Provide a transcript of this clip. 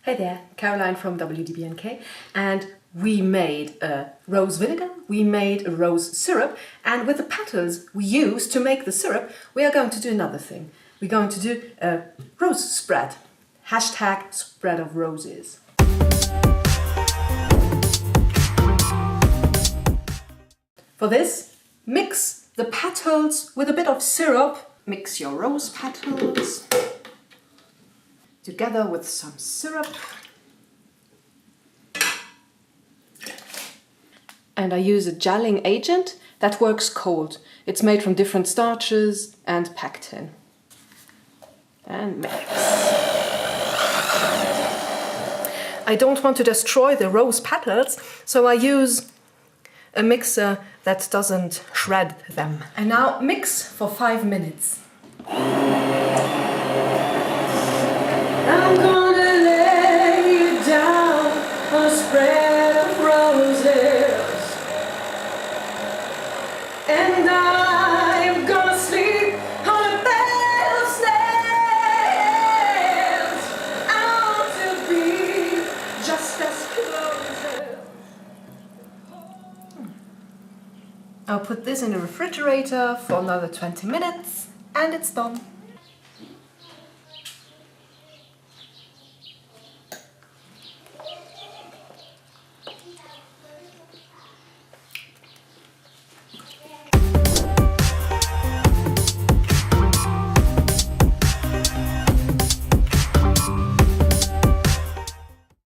Hey there, Caroline from WDBNK, and we made a rose vinegar, we made a rose syrup, and with the petals we used to make the syrup, we are going to do another thing. We're going to do a rose spread. Hashtag spread of roses. For this, mix the petals with a bit of syrup. Mix your rose petals together with some syrup. And I use a gelling agent that works cold. It's made from different starches and pectin. And mix. I don't want to destroy the rose petals, so I use a mixer that doesn't shred them. And now mix for 5 minutes. I'm gonna lay you down a spread of roses, and I'm gonna sleep on a bed of snails. I want to be just as close. I'll put this in the refrigerator for another 20 minutes and it's done.